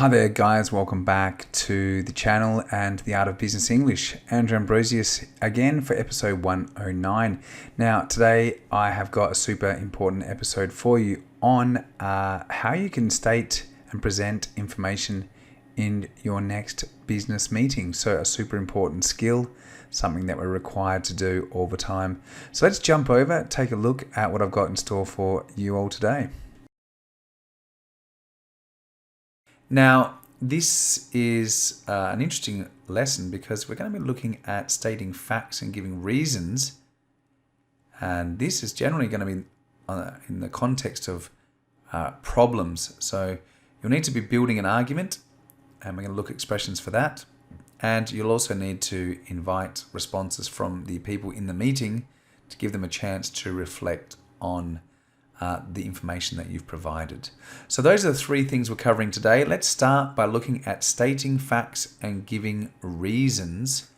Hi there guys, welcome back to the channel and the Art of Business English. Andrew Ambrosius again for episode 109. Now today I have got a super important episode for you on how you can state and present information in your next business meeting. So a super important skill, something that we're required to do all the time. So let's jump over, take a look at what I've got in store for you all today. Now, this is an interesting lesson because we're going to be looking at stating facts and giving reasons. And this is generally going to be in the context of problems. So you'll need to be building an argument, and we're going to look at expressions for that. And you'll also need to invite responses from the people in the meeting to give them a chance to reflect on the information that you've provided. So those are the three things we're covering today. Let's start by looking at stating facts and giving reasons.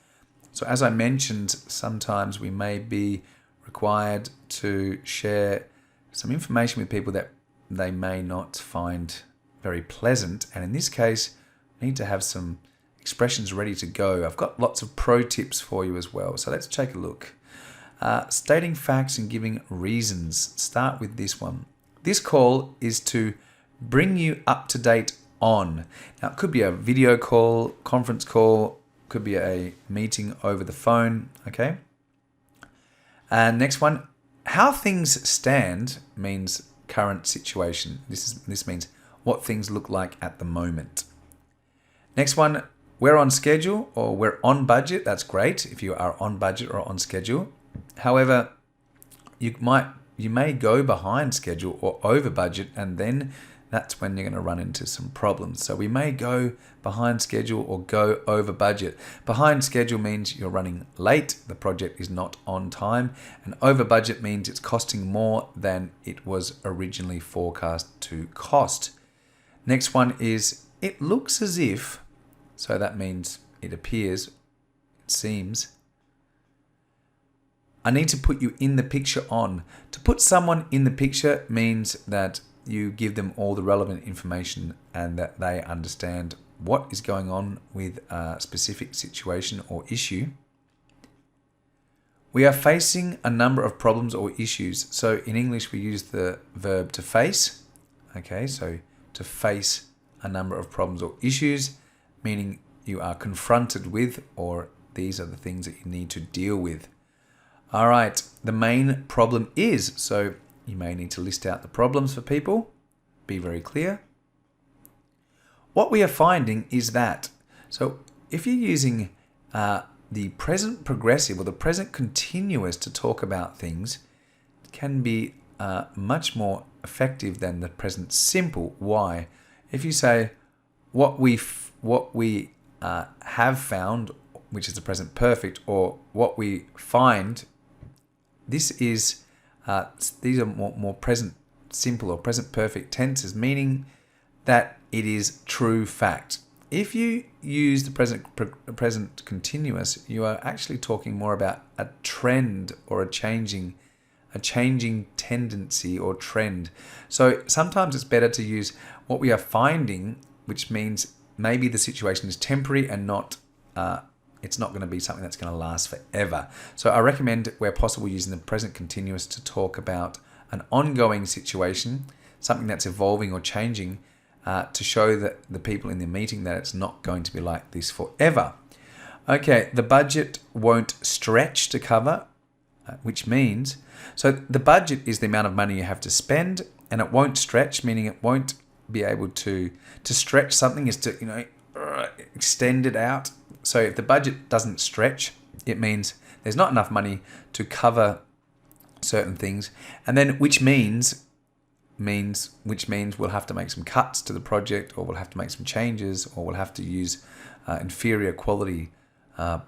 So as I mentioned, sometimes we may be required to share some information with people that they may not find very pleasant. And in this case, we need to have some expressions ready to go. I've got lots of pro tips for you as well. So let's take a look. Stating facts and giving reasons. Start with this one. This call is to bring you up to date on. Now, it could be a video call, conference call, could be a meeting over the phone, okay? And next one, how things stand means current situation. This means what things look like at the moment. Next one, we're on schedule or we're on budget. That's great if you are on budget or on schedule. However, you may go behind schedule or over budget, and then that's when you're going to run into some problems. So we may go behind schedule or go over budget. Behind schedule means you're running late, the project is not on time, and over budget means it's costing more than it was originally forecast to cost. Next one is it looks as if, so that means it appears, it seems. I need to put you in the picture on. To put someone in the picture means that you give them all the relevant information and that they understand what is going on with a specific situation or issue. We are facing a number of problems or issues. So in English, we use the verb to face. Okay, so to face a number of problems or issues, meaning you are confronted with, or these are the things that you need to deal with. All right, the main problem is, so you may need to list out the problems for people, be very clear. What we are finding is that, so if you're using the present progressive or the present continuous to talk about things, it can be much more effective than the present simple. Why? If you say what we have found, which is the present perfect, or what we find, this is these are more present simple or present perfect tenses, meaning that it is true fact. If you use the present continuous, you are actually talking more about a trend or a changing tendency or trend. So sometimes it's better to use what we are finding, which means maybe the situation is temporary and not it's not going to be something that's going to last forever. So I recommend, where possible, using the present continuous to talk about an ongoing situation, something that's evolving or changing, to show that the people in the meeting that it's not going to be like this forever. Okay, the budget won't stretch to cover, which means, so the budget is the amount of money you have to spend, and it won't stretch, meaning it won't be able to stretch something is to, extend it out. So if the budget doesn't stretch, it means there's not enough money to cover certain things, and then which means we'll have to make some cuts to the project, or we'll have to make some changes, or we'll have to use inferior quality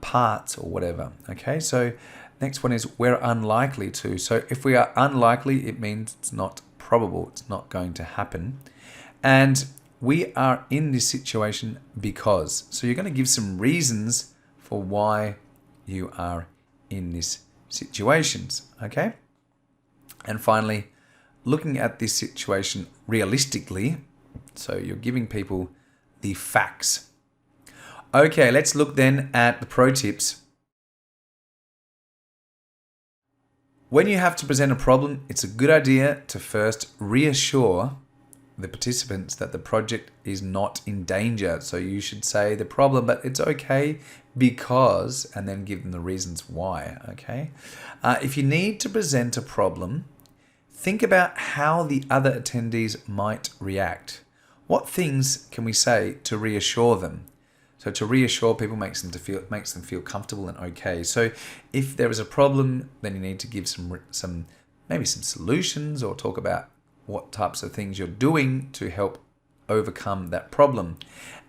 parts or whatever. Okay, so next one is we're unlikely to. So if we are unlikely, it means it's not probable, it's not going to happen. And we are in this situation because. So you're going to give some reasons for why you are in this situations, okay? And finally, looking at this situation realistically. So you're giving people the facts. Okay, let's look then at the pro tips. When you have to present a problem, it's a good idea to first reassure the participants that the project is not in danger. So you should say the problem, but it's okay because, and then give them the reasons why, okay? If you need to present a problem, think about how the other attendees might react. What things can we say to reassure them? So to reassure people makes them feel comfortable and okay. So if there is a problem, then you need to give some solutions, or talk about what types of things you're doing to help overcome that problem.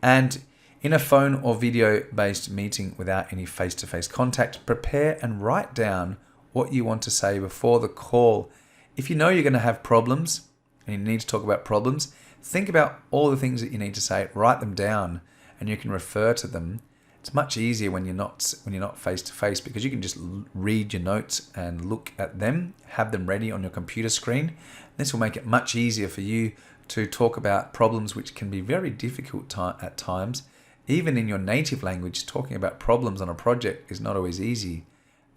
And in a phone or video-based meeting without any face-to-face contact, prepare and write down what you want to say before the call. If you know you're going to have problems and you need to talk about problems, think about all the things that you need to say, write them down, and you can refer to them. It's much easier when you're not face to face, because you can just read your notes and look at them, have them ready on your computer screen. This will make it much easier for you to talk about problems which can be very difficult at times. Even in your native language, talking about problems on a project is not always easy,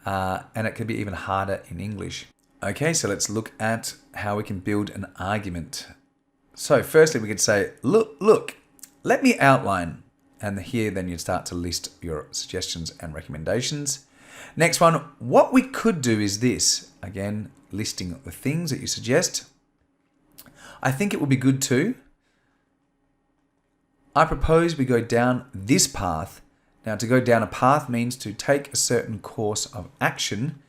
and it can be even harder in English. Okay, so let's look at how we can build an argument. So firstly, we could say, look, let me outline. And here, then you start to list your suggestions and recommendations. Next one, what we could do is this. Again, listing the things that you suggest. I think it would be good too. I propose we go down this path. Now, to go down a path means to take a certain course of action.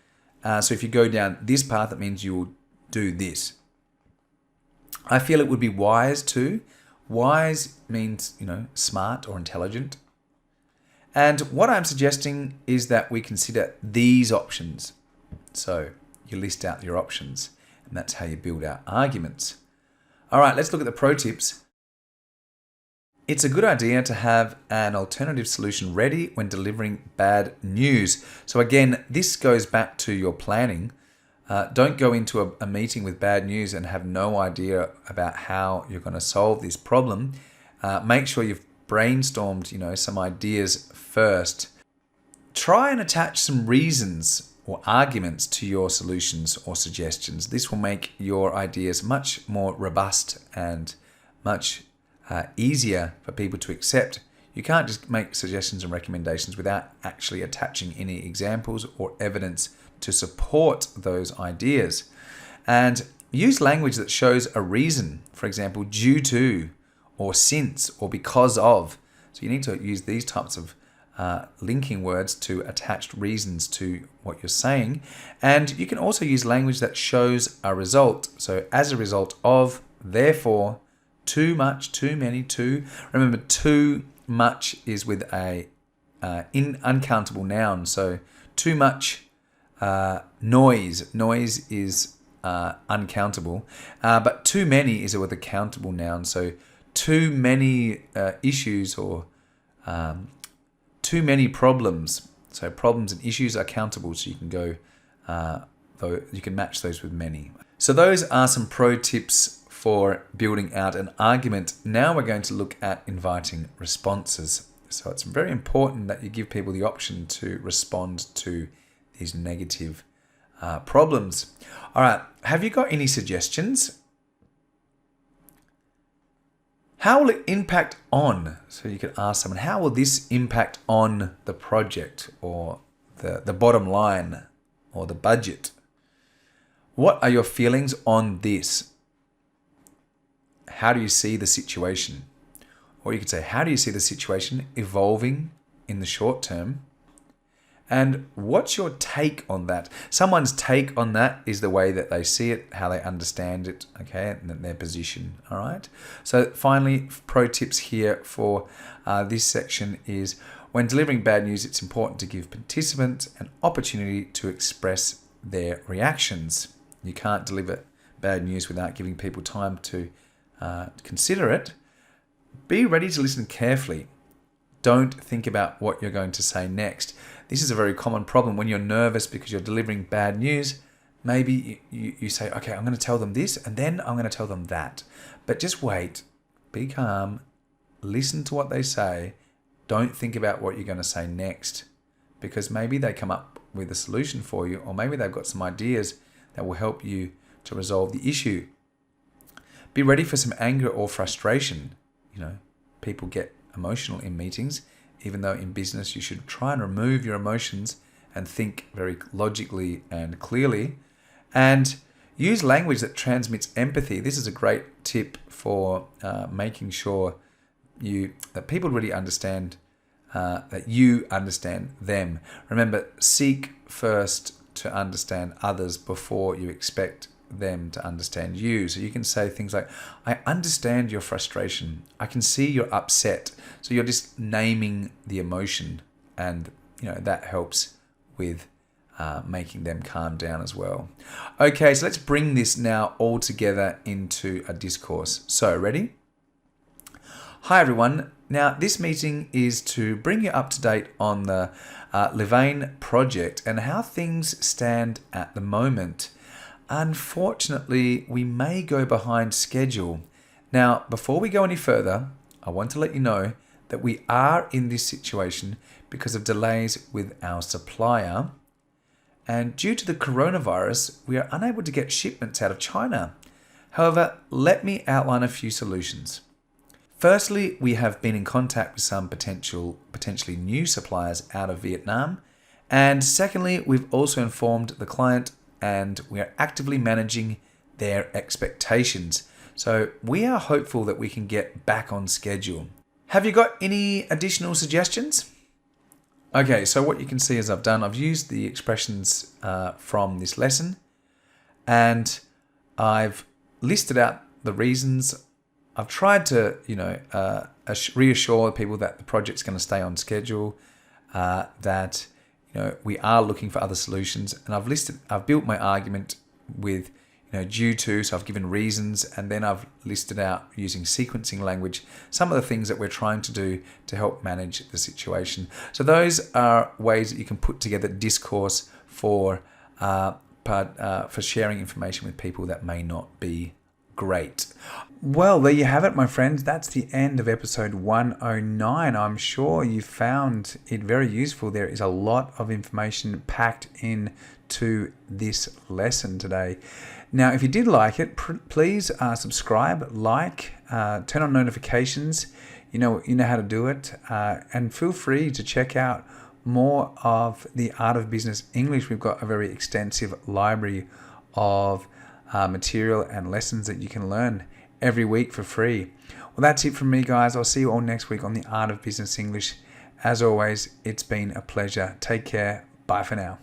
So if you go down this path, it means you will do this. I feel it would be wise too. Wise means, smart or intelligent. And what I'm suggesting is that we consider these options. So you list out your options, and that's how you build out arguments. All right, let's look at the pro tips. It's a good idea to have an alternative solution ready when delivering bad news. So again, this goes back to your planning. Don't go into a meeting with bad news and have no idea about how you're going to solve this problem. Make sure you've brainstormed, some ideas first. Try and attach some reasons or arguments to your solutions or suggestions. This will make your ideas much more robust and much easier for people to accept. You can't just make suggestions and recommendations without actually attaching any examples or evidence to support those ideas. And use language that shows a reason, for example, due to, or since, or because of. So you need to use these types of linking words to attach reasons to what you're saying. And you can also use language that shows a result. So as a result of, therefore, too much, too many, too. Remember, too much is with a uncountable noun. So too much noise. Noise is uncountable. But too many is with a countable noun. So too many issues or too many problems. So problems and issues are countable. So you can go, you can match those with many. So those are some pro tips for building out an argument. Now we're going to look at inviting responses. So it's very important that you give people the option to respond to these negative problems. All right, have you got any suggestions? How will it impact on? So you could ask someone, how will this impact on the project or the bottom line or the budget? What are your feelings on this? How do you see the situation? Or you could say, how do you see the situation evolving in the short term? And what's your take on that? Someone's take on that is the way that they see it, how they understand it, okay, and their position, all right? So finally, pro tips here for this section is when delivering bad news, it's important to give participants an opportunity to express their reactions. You can't deliver bad news without giving people time to consider it. Be ready to listen carefully. Don't think about what you're going to say next. This is a very common problem when you're nervous because you're delivering bad news. Maybe you say, okay, I'm going to tell them this and then I'm going to tell them that. But just wait, be calm, listen to what they say. Don't think about what you're going to say next, because maybe they come up with a solution for you, or maybe they've got some ideas that will help you to resolve the issue. Be ready for some anger or frustration. People get emotional in meetings, even though in business you should try and remove your emotions and think very logically and clearly. And use language that transmits empathy. This is a great tip for making sure that people really understand that you understand them. Remember, seek first to understand others before you expect them to understand you. So you can say things like, I understand your frustration. I can see you're upset. So you're just naming the emotion, and that helps with making them calm down as well. Okay, so let's bring this now all together into a discourse. So ready? Hi everyone. Now this meeting is to bring you up to date on the Levain project and how things stand at the moment. Unfortunately, we may go behind schedule. Now, before we go any further, I want to let you know that we are in this situation because of delays with our supplier. And due to the coronavirus, we are unable to get shipments out of China. However, let me outline a few solutions. Firstly, we have been in contact with some potentially new suppliers out of Vietnam. And secondly, we've also informed the client, and we are actively managing their expectations. So we are hopeful that we can get back on schedule. Have you got any additional suggestions? Okay, so what you can see is I've used the expressions from this lesson, and I've listed out the reasons. I've tried to, reassure people that the project's going to stay on schedule, that we are looking for other solutions, and I've built my argument with, due to, so I've given reasons, and then I've listed out using sequencing language some of the things that we're trying to do to help manage the situation. So those are ways that you can put together discourse for sharing information with people that may not be great. Well, there you have it, my friends. That's the end of episode 109. I'm sure you found it very useful. There is a lot of information packed into this lesson today. Now, if you did like it, please subscribe, turn on notifications. You know how to do it. And feel free to check out more of the Art of Business English. We've got a very extensive library of material and lessons that you can learn every week for free. Well, that's it from me, guys. I'll see you all next week on the Art of Business English. As always, it's been a pleasure. Take care. Bye for now.